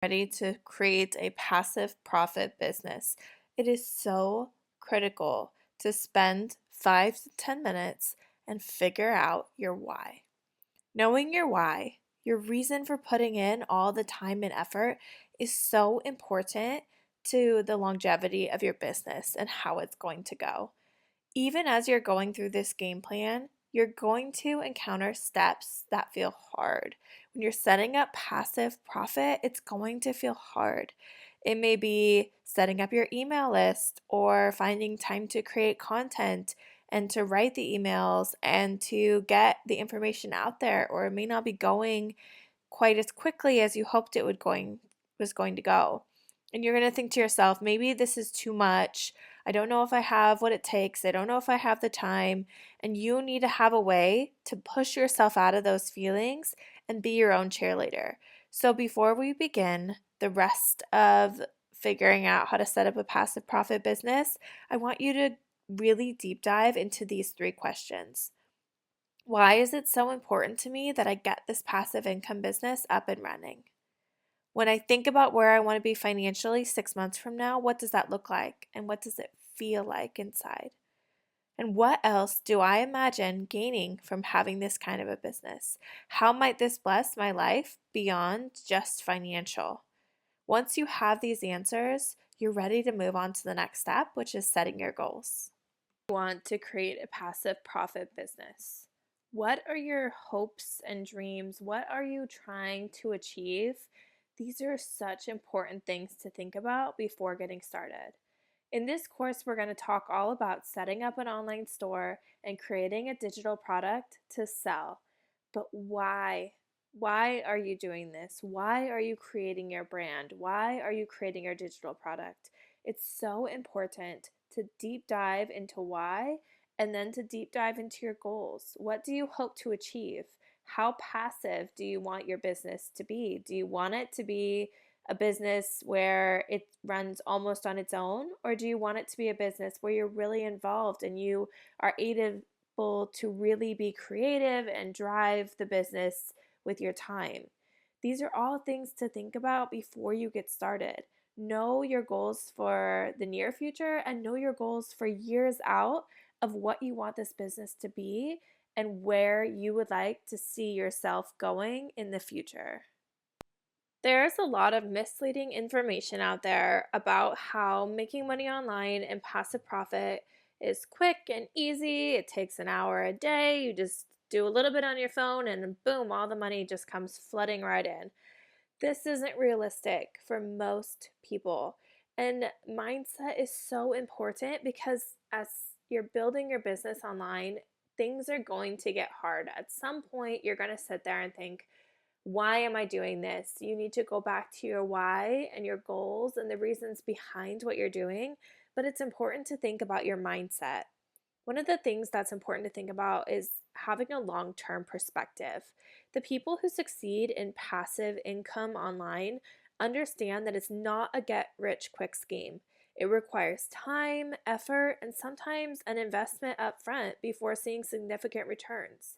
Ready to create a passive profit business, it is so critical to spend 5 to 10 minutes and figure out your why. Knowing your why, your reason for putting in all the time and effort, is so important to the longevity of your business and how it's going to go. Even as you're going through this game plan, you're going to encounter steps that feel hard. When you're setting up passive profit, it's going to feel hard. It may be setting up your email list or finding time to create content and to write the emails and to get the information out there, or it may not be going quite as quickly as you hoped it was going to go. And you're going to think to yourself, maybe this is too much. I don't know if I have what it takes. I don't know if I have the time. And you need to have a way to push yourself out of those feelings and be your own cheerleader. So before we begin the rest of figuring out how to set up a passive profit business, I want you to really deep dive into these 3 questions. Why is it so important to me that I get this passive income business up and running? When I think about where I want to be financially 6 months from now, what does that look like? And what does it feel like inside? And what else do I imagine gaining from having this kind of a business? How might this bless my life beyond just financial? Once you have these answers, you're ready to move on to the next step, which is setting your goals. You want to create a passive profit business. What are your hopes and dreams? What are you trying to achieve? These are such important things to think about before getting started. In this course, we're going to talk all about setting up an online store and creating a digital product to sell. But why? Why are you doing this? Why are you creating your brand? Why are you creating your digital product? It's so important to deep dive into why and then to deep dive into your goals. What do you hope to achieve? How passive do you want your business to be? Do you want it to be a business where it runs almost on its own? Or do you want it to be a business where you're really involved and you are able to really be creative and drive the business with your time? These are all things to think about before you get started. Know your goals for the near future and know your goals for years out of what you want this business to be and where you would like to see yourself going in the future. There's a lot of misleading information out there about how making money online and passive profit is quick and easy. It takes an hour a day. You just do a little bit on your phone and boom, all the money just comes flooding right in. This isn't realistic for most people. And mindset is so important because as you're building your business online, things are going to get hard. At some point, you're going to sit there and think, why am I doing this? You need to go back to your why and your goals and the reasons behind what you're doing. But it's important to think about your mindset. One of the things that's important to think about is having a long term perspective. The people who succeed in passive income online understand that it's not a get rich quick scheme. It requires time, effort, and sometimes an investment up front before seeing significant returns.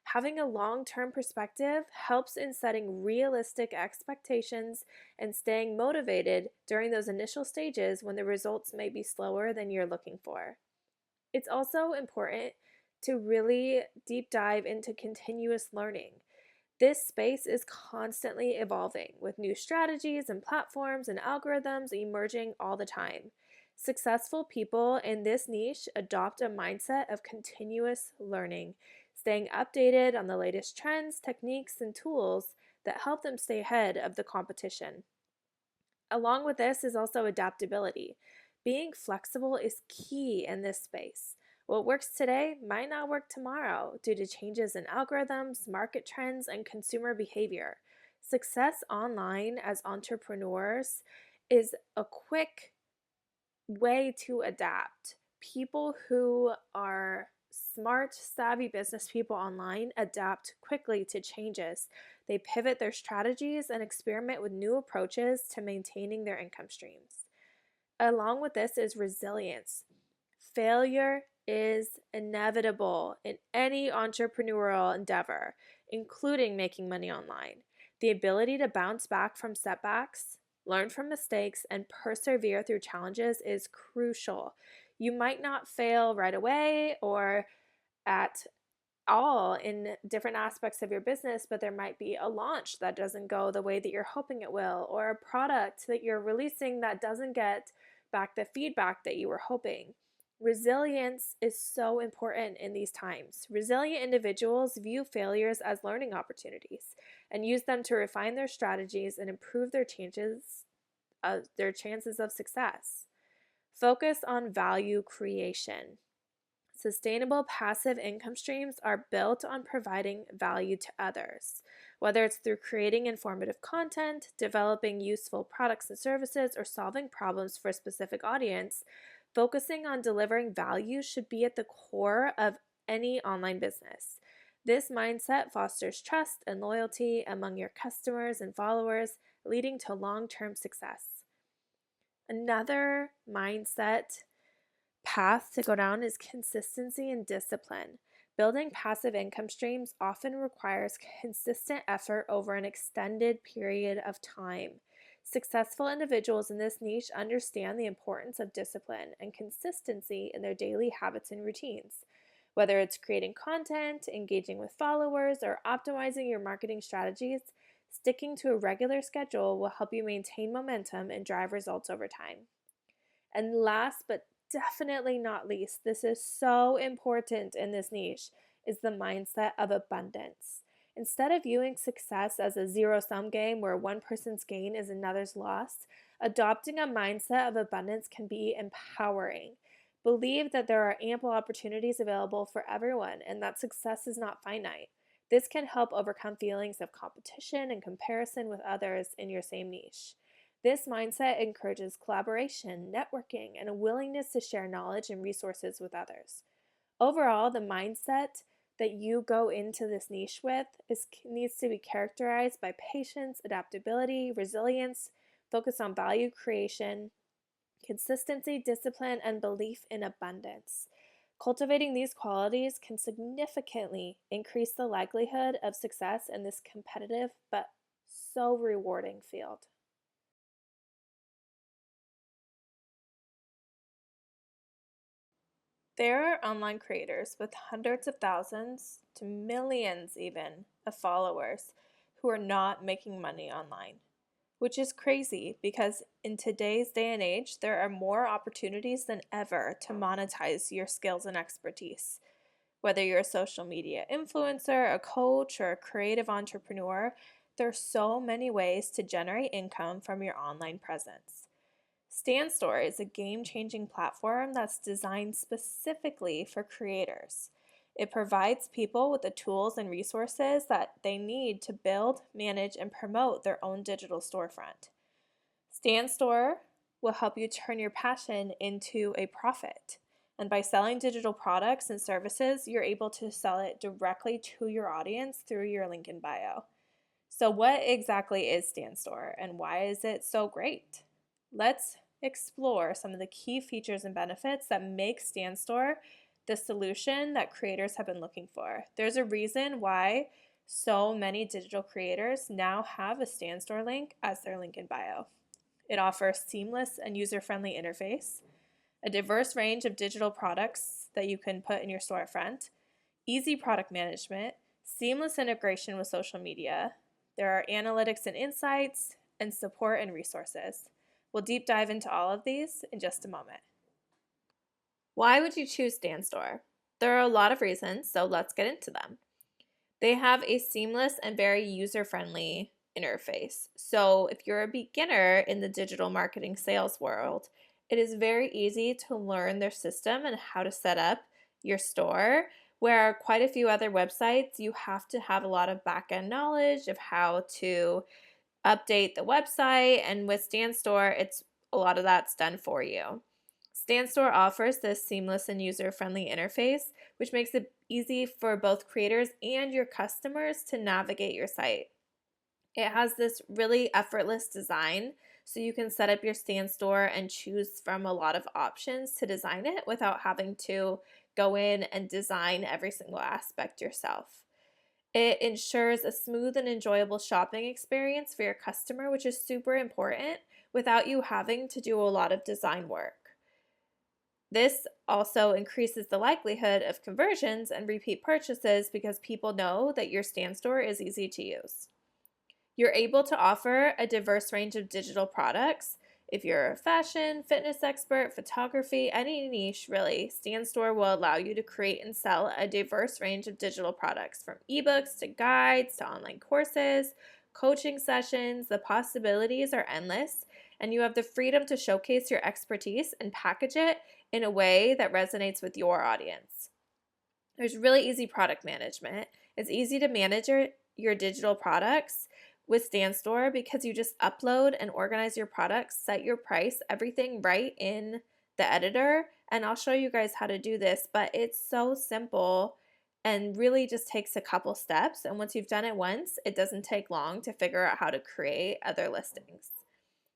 Having a long term perspective helps in setting realistic expectations and staying motivated during those initial stages when the results may be slower than you're looking for. It's also important to really deep dive into continuous learning. This space is constantly evolving with new strategies and platforms and algorithms emerging all the time. Successful people in this niche adopt a mindset of continuous learning, staying updated on the latest trends, techniques, and tools that help them stay ahead of the competition. Along with this is also adaptability. Being flexible is key in this space. What works today might not work tomorrow due to changes in algorithms, market trends, and consumer behavior. Success online as entrepreneurs is a quick way to adapt. People who are smart, savvy business people online adapt quickly to changes. They pivot their strategies and experiment with new approaches to maintaining their income streams. Along with this is resilience. Failure is inevitable in any entrepreneurial endeavor, including making money online. The ability to bounce back from setbacks, learn from mistakes, and persevere through challenges is crucial. You might not fail right away or at all in different aspects of your business, but there might be a launch that doesn't go the way that you're hoping it will, or a product that you're releasing that doesn't get back the feedback that you were hoping. Resilience is so important in these times. Resilient individuals view failures as learning opportunities and use them to refine their strategies and improve their chances of success. Focus on value creation. Sustainable passive income streams are built on providing value to others, whether it's through creating informative content, developing useful products and services, or solving problems for a specific audience. Focusing on delivering value should be at the core of any online business. This mindset fosters trust and loyalty among your customers and followers, leading to long-term success. Another mindset path to go down is consistency and discipline. Building passive income streams often requires consistent effort over an extended period of time. Successful individuals in this niche understand the importance of discipline and consistency in their daily habits and routines. Whether it's creating content, engaging with followers, or optimizing your marketing strategies, sticking to a regular schedule will help you maintain momentum and drive results over time. And last but definitely not least, this is so important in this niche, is the mindset of abundance. Instead of viewing success as a zero-sum game where one person's gain is another's loss, adopting a mindset of abundance can be empowering. Believe that there are ample opportunities available for everyone and that success is not finite. This can help overcome feelings of competition and comparison with others in your same niche. This mindset encourages collaboration, networking, and a willingness to share knowledge and resources with others. Overall, the mindset that you go into this niche with needs to be characterized by patience, adaptability, resilience, focus on value creation, consistency, discipline, and belief in abundance. Cultivating these qualities can significantly increase the likelihood of success in this competitive but so rewarding field. There are online creators with hundreds of thousands to millions even of followers who are not making money online, which is crazy because in today's day and age, there are more opportunities than ever to monetize your skills and expertise. Whether you're a social media influencer, a coach, or a creative entrepreneur, there are so many ways to generate income from your online presence. StanStore is a game-changing platform that's designed specifically for creators. It provides people with the tools and resources that they need to build, manage, and promote their own digital storefront. StanStore will help you turn your passion into a profit. And by selling digital products and services, you're able to sell it directly to your audience through your link in bio. So what exactly is StanStore and why is it so great? Let's explore some of the key features and benefits that make StanStore the solution that creators have been looking for. There's a reason why so many digital creators now have a StanStore link as their link in bio. It offers seamless and user-friendly interface, a diverse range of digital products that you can put in your storefront, easy product management, seamless integration with social media. There are analytics and insights, and support and resources. We'll deep dive into all of these in just a moment. Why would you choose StanStore? There are a lot of reasons, so let's get into them. They have a seamless and very user-friendly interface. So if you're a beginner in the digital marketing sales world, it is very easy to learn their system and how to set up your store, where quite a few other websites, you have to have a lot of back-end knowledge of how to update the website, and with StanStore, a lot of that's done for you. StanStore offers this seamless and user-friendly interface, which makes it easy for both creators and your customers to navigate your site. It has this really effortless design, so you can set up your StanStore and choose from a lot of options to design it without having to go in and design every single aspect yourself. It ensures a smooth and enjoyable shopping experience for your customer, which is super important without you having to do a lot of design work. This also increases the likelihood of conversions and repeat purchases because people know that your stand store is easy to use. You're able to offer a diverse range of digital products. If you're a fashion, fitness expert, photography, any niche really, Stand Store will allow you to create and sell a diverse range of digital products from ebooks to guides to online courses, coaching sessions. The possibilities are endless, and you have the freedom to showcase your expertise and package it in a way that resonates with your audience. There's really easy product management. It's easy to manage your digital products with StanStore because you just upload and organize your products, set your price, everything right in the editor. And I'll show you guys how to do this, but it's so simple and really just takes a couple steps. And once you've done it once, it doesn't take long to figure out how to create other listings.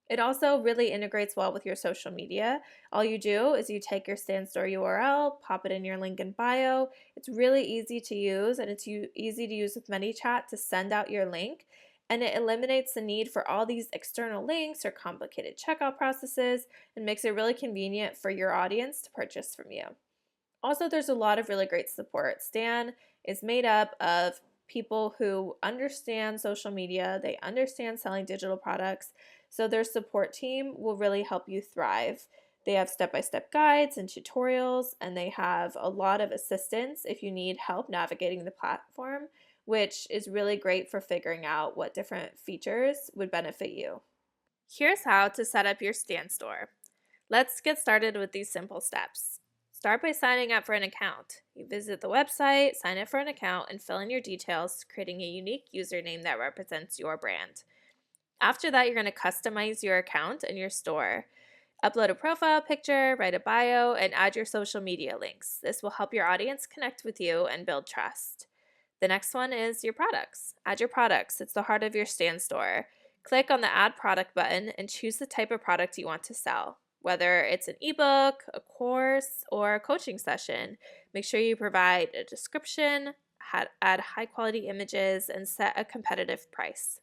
It also really integrates well with your social media. All you do is you take your StanStore URL, pop it in your link in bio. It's really easy to use, and it's easy to use with ManyChat to send out your link. And it eliminates the need for all these external links or complicated checkout processes and makes it really convenient for your audience to purchase from you. Also, there's a lot of really great support. Stan is made up of people who understand social media, they understand selling digital products, so their support team will really help you thrive. They have step-by-step guides and tutorials, and they have a lot of assistance if you need help navigating the platform, which is really great for figuring out what different features would benefit you. Here's how to set up your Stan Store. Let's get started with these simple steps. Start by signing up for an account. You visit the website, sign up for an account, and fill in your details, creating a unique username that represents your brand. After that, you're going to customize your account and your store. Upload a profile picture, write a bio, and add your social media links. This will help your audience connect with you and build trust. The next one is your products. Add your products. It's the heart of your Stan Store. Click on the Add Product button and choose the type of product you want to sell. Whether it's an ebook, a course, or a coaching session, make sure you provide a description, add high quality images, and set a competitive price.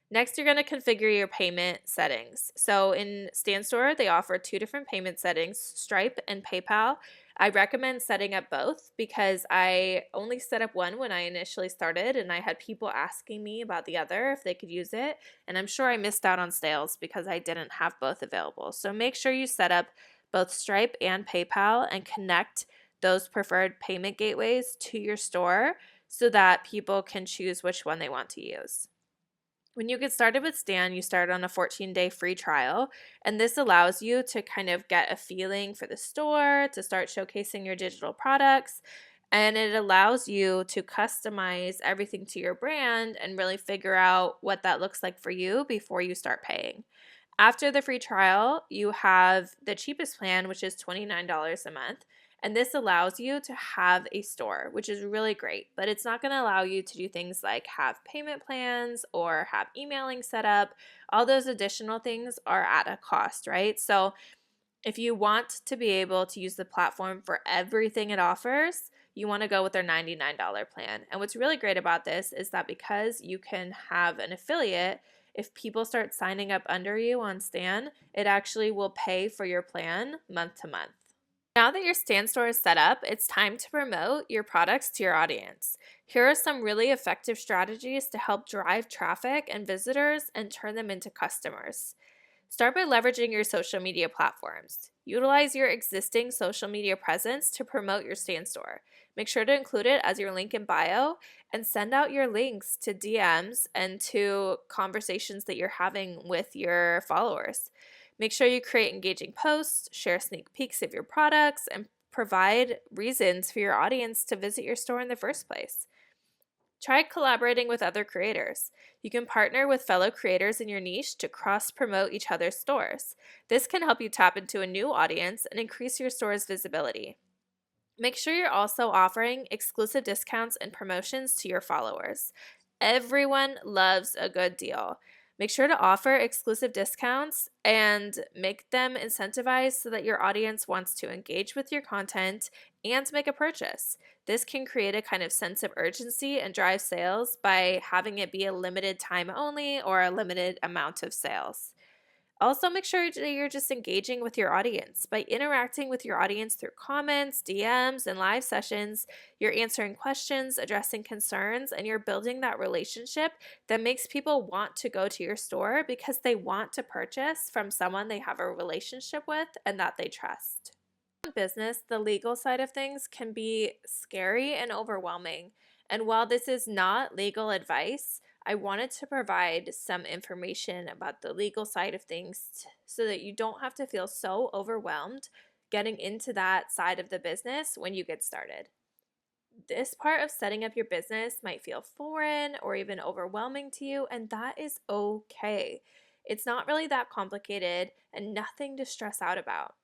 Next, you're going to configure your payment settings. So in StanStore, they offer two different payment settings, Stripe and PayPal. I recommend setting up both because I only set up one when I initially started, and I had people asking me about the other if they could use it, and I'm sure I missed out on sales because I didn't have both available. So make sure you set up both Stripe and PayPal and connect those preferred payment gateways to your store so that people can choose which one they want to use. When you get started with Stan, you start on a 14-day free trial, and this allows you to kind of get a feeling for the store, to start showcasing your digital products, and it allows you to customize everything to your brand and really figure out what that looks like for you before you start paying. After the free trial, you have the cheapest plan, which is $29 a month. And this allows you to have a store, which is really great, but it's not going to allow you to do things like have payment plans or have emailing set up. All those additional things are at a cost, right? So if you want to be able to use the platform for everything it offers, you want to go with their $99 plan. And what's really great about this is that because you can have an affiliate, if people start signing up under you on Stan, it actually will pay for your plan month to month. Now that your Stan Store is set up, it's time to promote your products to your audience. Here are some really effective strategies to help drive traffic and visitors and turn them into customers. Start by leveraging your social media platforms. Utilize your existing social media presence to promote your Stan Store. Make sure to include it as your link in bio and send out your links to DMs and to conversations that you're having with your followers. Make sure you create engaging posts, share sneak peeks of your products, and provide reasons for your audience to visit your store in the first place. Try collaborating with other creators. You can partner with fellow creators in your niche to cross-promote each other's stores. This can help you tap into a new audience and increase your store's visibility. Make sure you're also offering exclusive discounts and promotions to your followers. Everyone loves a good deal. Make sure to offer exclusive discounts and make them incentivized so that your audience wants to engage with your content and make a purchase. This can create a kind of sense of urgency and drive sales by having it be a limited time only or a limited amount of sales. Also, make sure that you're just engaging with your audience. By interacting with your audience through comments, DMs, and live sessions, you're answering questions, addressing concerns, and you're building that relationship that makes people want to go to your store because they want to purchase from someone they have a relationship with and that they trust. In business, the legal side of things can be scary and overwhelming. And while this is not legal advice, I wanted to provide some information about the legal side of things so that you don't have to feel so overwhelmed getting into that side of the business when you get started. This part of setting up your business might feel foreign or even overwhelming to you, and that is okay. It's not really that complicated and nothing to stress out about.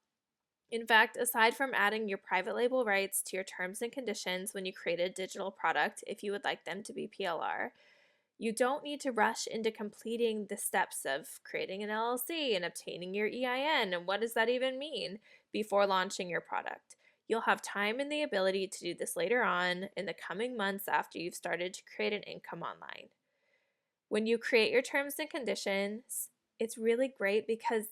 In fact, aside from adding your private label rights to your terms and conditions when you create a digital product, if you would like them to be PLR, you don't need to rush into completing the steps of creating an LLC and obtaining your EIN. And what does that even mean before launching your product? You'll have time and the ability to do this later on in the coming months after you've started to create an income online. When you create your terms and conditions, it's really great because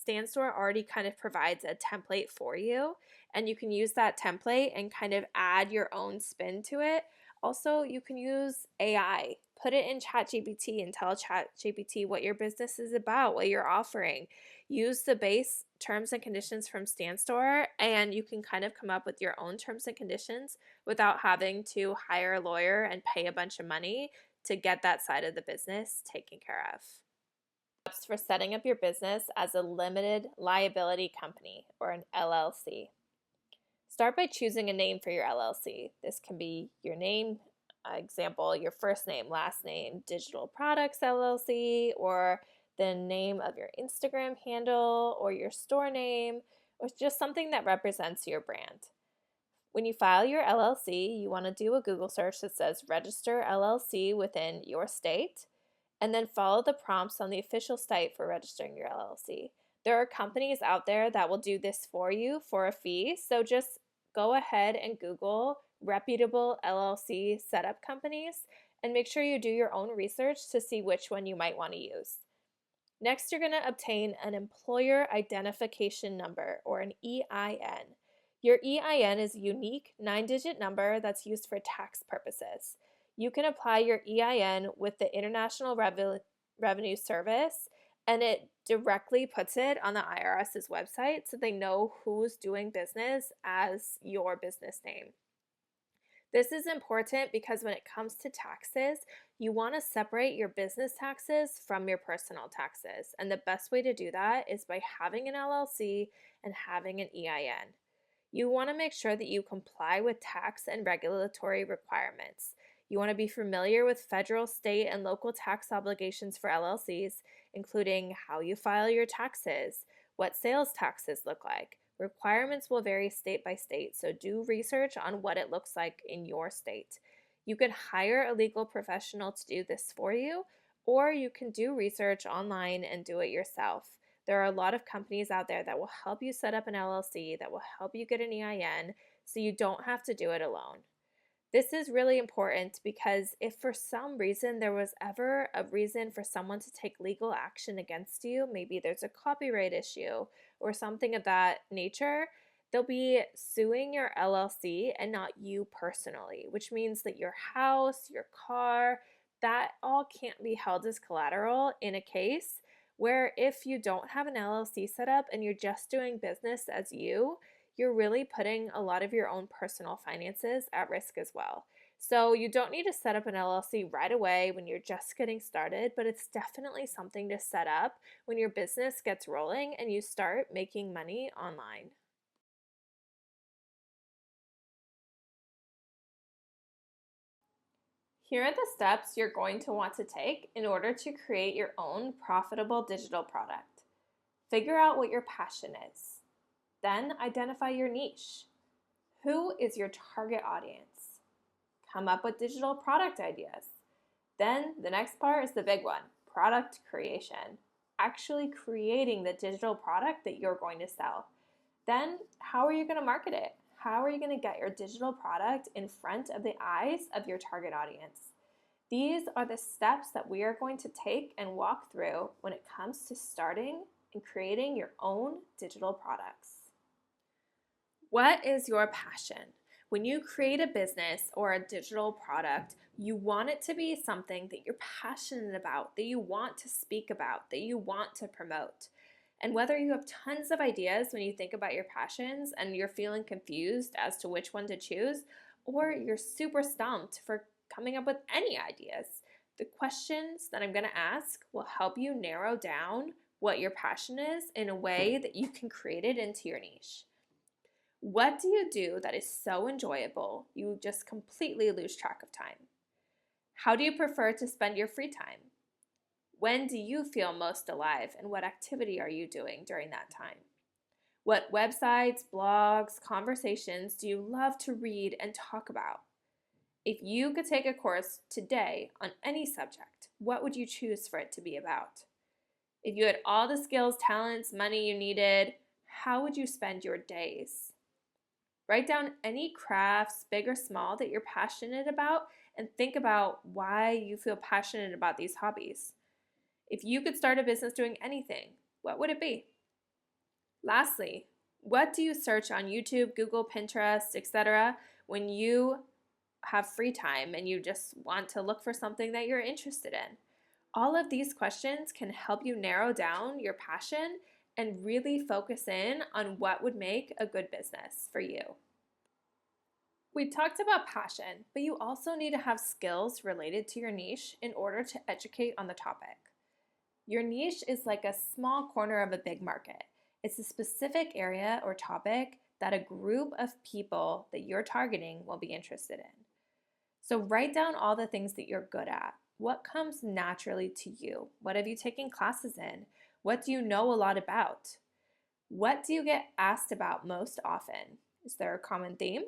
StanStore already kind of provides a template for you, and you can use that template and kind of add your own spin to it. Also, you can use AI. Put it in ChatGPT and tell ChatGPT what your business is about, what you're offering. Use the base terms and conditions from StanStore, and you can kind of come up with your own terms and conditions without having to hire a lawyer and pay a bunch of money to get that side of the business taken care of. Steps for setting up your business as a limited liability company or an LLC. Start by choosing a name for your LLC. This can be your name, example, your first name, last name, Digital Products LLC, or the name of your Instagram handle or your store name, or just something that represents your brand. When you file your LLC, you want to do a Google search that says register LLC within your state, and then follow the prompts on the official site for registering your LLC. There are companies out there that will do this for you for a fee, so just go ahead and Google reputable LLC setup companies and make sure you do your own research to see which one you might want to use. Next, you're going to obtain an employer identification number or an EIN. Your EIN is a unique 9-digit number that's used for tax purposes. You can apply your EIN with the International Revenue Service, and it directly puts it on the IRS's website so they know who's doing business as your business name. This is important because when it comes to taxes, you want to separate your business taxes from your personal taxes. And the best way to do that is by having an LLC and having an EIN. You want to make sure that you comply with tax and regulatory requirements. You want to be familiar with federal, state, and local tax obligations for LLCs, including how you file your taxes, what sales taxes look like. Requirements will vary state by state, so do research on what it looks like in your state. You can hire a legal professional to do this for you, or you can do research online and do it yourself. There are a lot of companies out there that will help you set up an LLC, that will help you get an EIN, so you don't have to do it alone. This is really important because if for some reason there was ever a reason for someone to take legal action against you, maybe there's a copyright issue or something of that nature, they'll be suing your LLC and not you personally, which means that your house, your car, that all can't be held as collateral in a case where if you don't have an LLC set up and you're just doing business as you're really putting a lot of your own personal finances at risk as well. So you don't need to set up an LLC right away when you're just getting started, but it's definitely something to set up when your business gets rolling and you start making money online. Here are the steps you're going to want to take in order to create your own profitable digital product. Figure out what your passion is. Then identify your niche. Who is your target audience? Come up with digital product ideas. Then the next part is the big one, product creation, actually creating the digital product that you're going to sell. Then, how are you going to market it? How are you going to get your digital product in front of the eyes of your target audience? These are the steps that we are going to take and walk through when it comes to starting and creating your own digital products. What is your passion? When you create a business or a digital product, you want it to be something that you're passionate about, that you want to speak about, that you want to promote. And whether you have tons of ideas when you think about your passions and you're feeling confused as to which one to choose, or you're super stumped for coming up with any ideas, the questions that I'm going to ask will help you narrow down what your passion is in a way that you can create it into your niche. What do you do that is so enjoyable you just completely lose track of time? How do you prefer to spend your free time? When do you feel most alive, and what activity are you doing during that time? What websites, blogs, conversations do you love to read and talk about? If you could take a course today on any subject, what would you choose for it to be about? If you had all the skills, talents, money you needed, how would you spend your days? Write down any crafts, big or small, that you're passionate about and think about why you feel passionate about these hobbies. If you could start a business doing anything, what would it be? Lastly, what do you search on YouTube, Google, Pinterest, etc. when you have free time and you just want to look for something that you're interested in? All of these questions can help you narrow down your passion and really focus in on what would make a good business for you. We talked about passion, but you also need to have skills related to your niche in order to educate on the topic. Your niche is like a small corner of a big market. It's a specific area or topic that a group of people that you're targeting will be interested in. So write down all the things that you're good at. What comes naturally to you? What have you taken classes in? What do you know a lot about? What do you get asked about most often? Is there a common theme?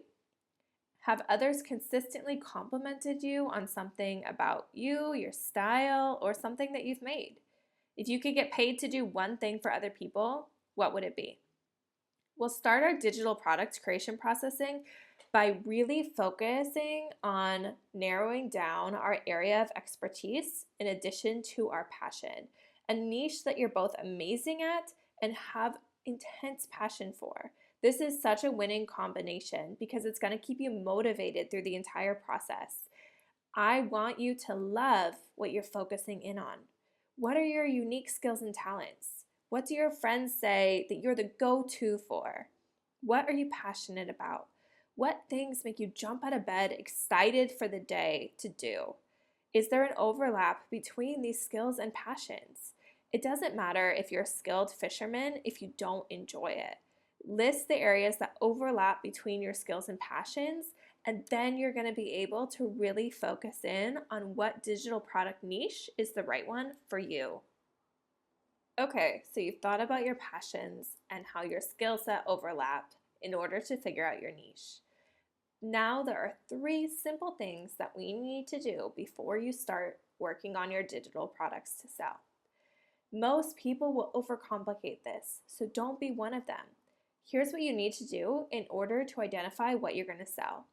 Have others consistently complimented you on something about you, your style, or something that you've made? If you could get paid to do one thing for other people, what would it be? We'll start our digital product creation processing by really focusing on narrowing down our area of expertise in addition to our passion, a niche that you're both amazing at and have intense passion for. This is such a winning combination because it's going to keep you motivated through the entire process. I want you to love what you're focusing in on. What are your unique skills and talents? What do your friends say that you're the go-to for? What are you passionate about? What things make you jump out of bed excited for the day to do? Is there an overlap between these skills and passions? It doesn't matter if you're a skilled fisherman if you don't enjoy it. List the areas that overlap between your skills and passions, and then you're going to be able to really focus in on what digital product niche is the right one for you. Okay, so you've thought about your passions and how your skill set overlapped in order to figure out your niche. Now there are 3 simple things that we need to do before you start working on your digital products to sell. Most people will overcomplicate this, so don't be one of them. Here's what you need to do in order to identify what you're going to sell.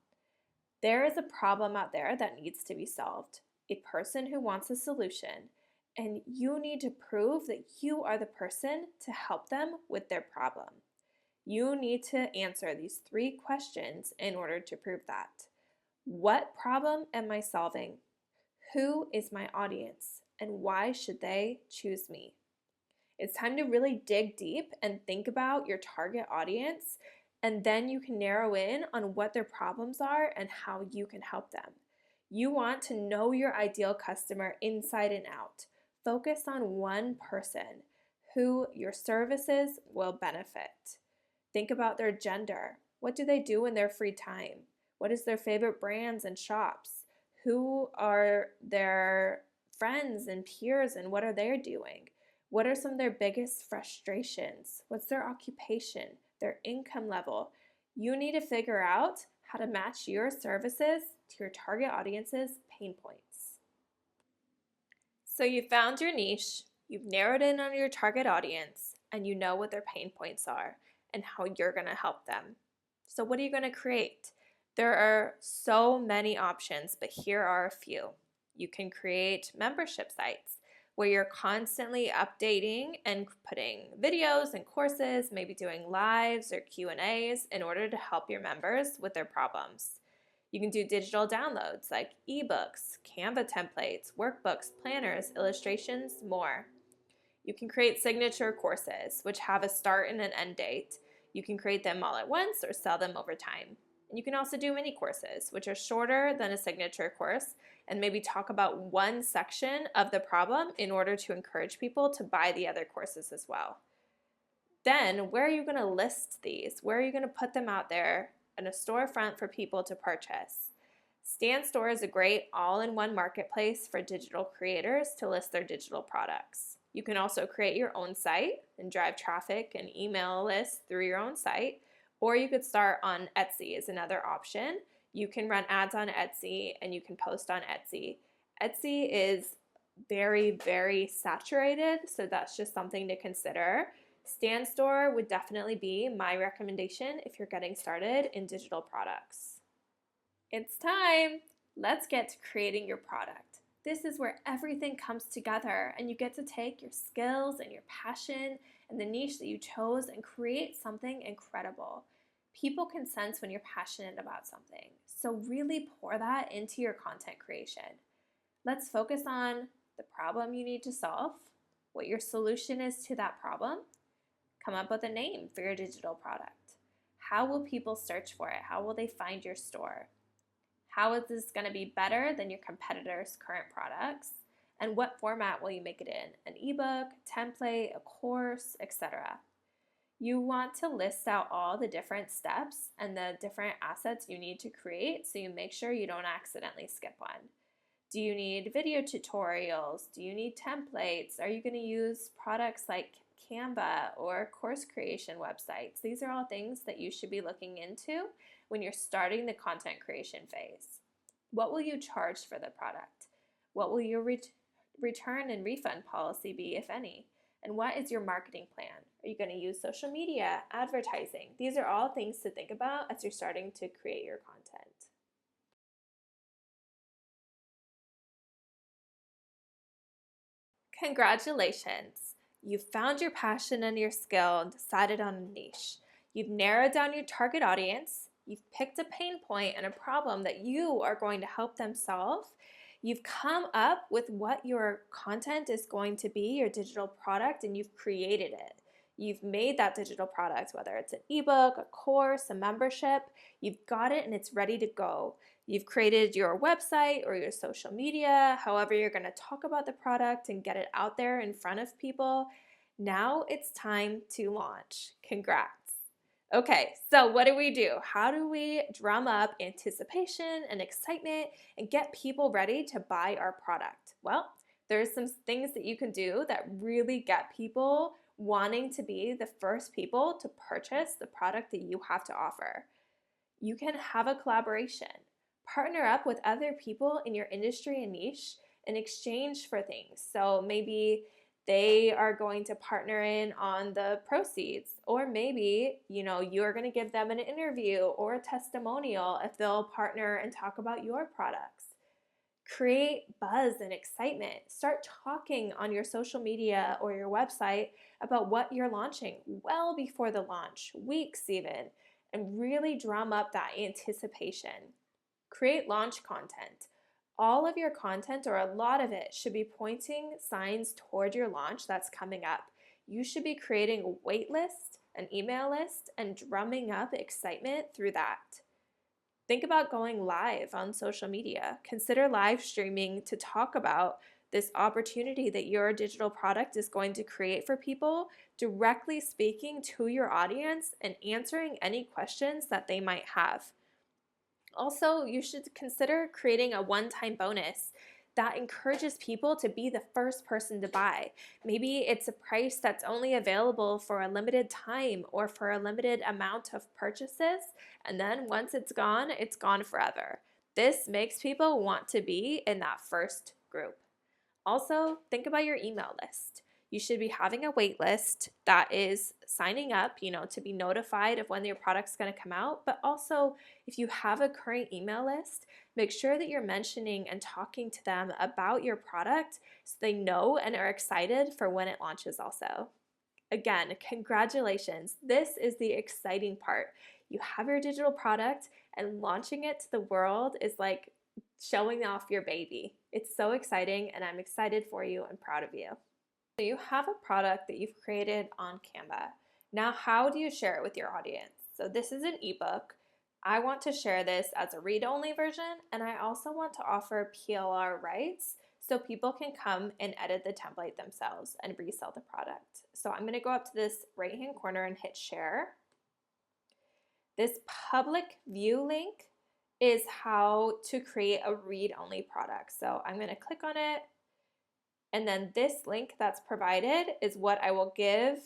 There is a problem out there that needs to be solved, a person who wants a solution, and you need to prove that you are the person to help them with their problem. You need to answer these 3 questions in order to prove that. What problem am I solving? Who is my audience? And why should they choose me? It's time to really dig deep and think about your target audience, and then you can narrow in on what their problems are and how you can help them. You want to know your ideal customer inside and out. Focus on one person who your services will benefit. Think about their gender. What do they do in their free time? What is their favorite brands and shops? Who are their friends and peers and what are they doing? What are some of their biggest frustrations? What's their occupation, their income level? You need to figure out how to match your services to your target audience's pain points. So you found your niche, you've narrowed in on your target audience, and you know what their pain points are and how you're going to help them. So what are you going to create? There are so many options, but here are a few. You can create membership sites where you're constantly updating and putting videos and courses, maybe doing lives or Q&As in order to help your members with their problems. You can do digital downloads like ebooks, Canva templates, workbooks, planners, illustrations, more. You can create signature courses, which have a start and an end date. You can create them all at once or sell them over time. And you can also do mini courses, which are shorter than a signature course, and maybe talk about one section of the problem in order to encourage people to buy the other courses as well. Then, where are you going to list these? Where are you going to put them out there in a storefront for people to purchase? Stan Store is a great all-in-one marketplace for digital creators to list their digital products. You can also create your own site and drive traffic and email lists through your own site, or you could start on Etsy is another option. You can run ads on Etsy and you can post on Etsy. Etsy is very, very saturated, so that's just something to consider. Stan Store would definitely be my recommendation if you're getting started in digital products. It's time! Let's get to creating your product. This is where everything comes together and you get to take your skills and your passion and the niche that you chose and create something incredible. People can sense when you're passionate about something, so really pour that into your content creation. Let's focus on the problem you need to solve, what your solution is to that problem. Come up with a name for your digital product. How will people search for it? How will they find your store? How is this going to be better than your competitors' current products? And what format will you make it in? An ebook, a template, a course, etc. You want to list out all the different steps and the different assets you need to create so you make sure you don't accidentally skip one. Do you need video tutorials? Do you need templates? Are you going to use products like Canva or course creation websites? These are all things that you should be looking into when you're starting the content creation phase. What will you charge for the product? What will your return and refund policy be, if any? And what is your marketing plan? Are you going to use social media, advertising? These are all things to think about as you're starting to create your content. Congratulations! You've found your passion and your skill and decided on a niche. You've narrowed down your target audience. You've picked a pain point and a problem that you are going to help them solve. You've come up with what your content is going to be, your digital product, and you've created it. You've made that digital product, whether it's an ebook, a course, a membership, you've got it and it's ready to go. You've created your website or your social media, however you're going to talk about the product and get it out there in front of people. Now it's time to launch. Congrats. Okay, so what do? How do we drum up anticipation and excitement and get people ready to buy our product? Well, there's some things that you can do that really get people wanting to be the first people to purchase the product that you have to offer. You can have a collaboration. Partner up with other people in your industry and niche in exchange for things. So maybe they are going to partner in on the proceeds, or maybe you're going to give them an interview or a testimonial if they'll partner and talk about your products. Create buzz and excitement. Start talking on your social media or your website about what you're launching well before the launch, weeks even, and really drum up that anticipation. Create launch content. All of your content, or a lot of it, should be pointing signs toward your launch that's coming up. You should be creating a wait list, an email list, and drumming up excitement through that. Think about going live on social media. Consider live streaming to talk about this opportunity that your digital product is going to create for people, directly speaking to your audience and answering any questions that they might have. Also, you should consider creating a one-time bonus that encourages people to be the first person to buy. Maybe it's a price that's only available for a limited time or for a limited amount of purchases, and then once it's gone forever. This makes people want to be in that first group. Also, think about your email list. You should be having a wait list that is signing up, to be notified of when your product's going to come out. But also, if you have a current email list, make sure that you're mentioning and talking to them about your product so they know and are excited for when it launches also. Again, congratulations. This is the exciting part. You have your digital product, and launching it to the world is like showing off your baby. It's so exciting, and I'm excited for you and proud of you. So you have a product that you've created on Canva. Now, how do you share it with your audience? So this is an ebook. I want to share this as a read-only version, and I also want to offer PLR rights so people can come and edit the template themselves and resell the product. So I'm going to go up to this right-hand corner and hit share. This public view link is how to create a read-only product. So I'm going to click on it, and then this link that's provided is what I will give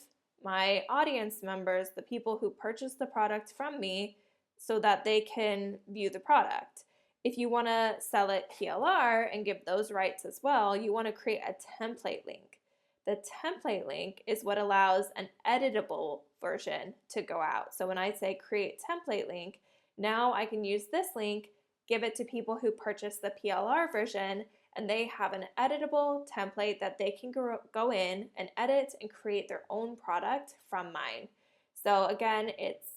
my audience members, the people who purchase the product from me, so that they can view the product. If you want to sell it PLR and give those rights as well, you want to create a template link. The template link is what allows an editable version to go out. So when I say create template link, now I can use this link, give it to people who purchase the PLR version, and they have an editable template that they can go in and edit and create their own product from mine. So again, it's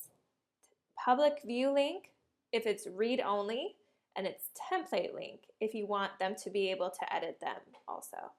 public view link if it's read only, and it's template link if you want them to be able to edit them also.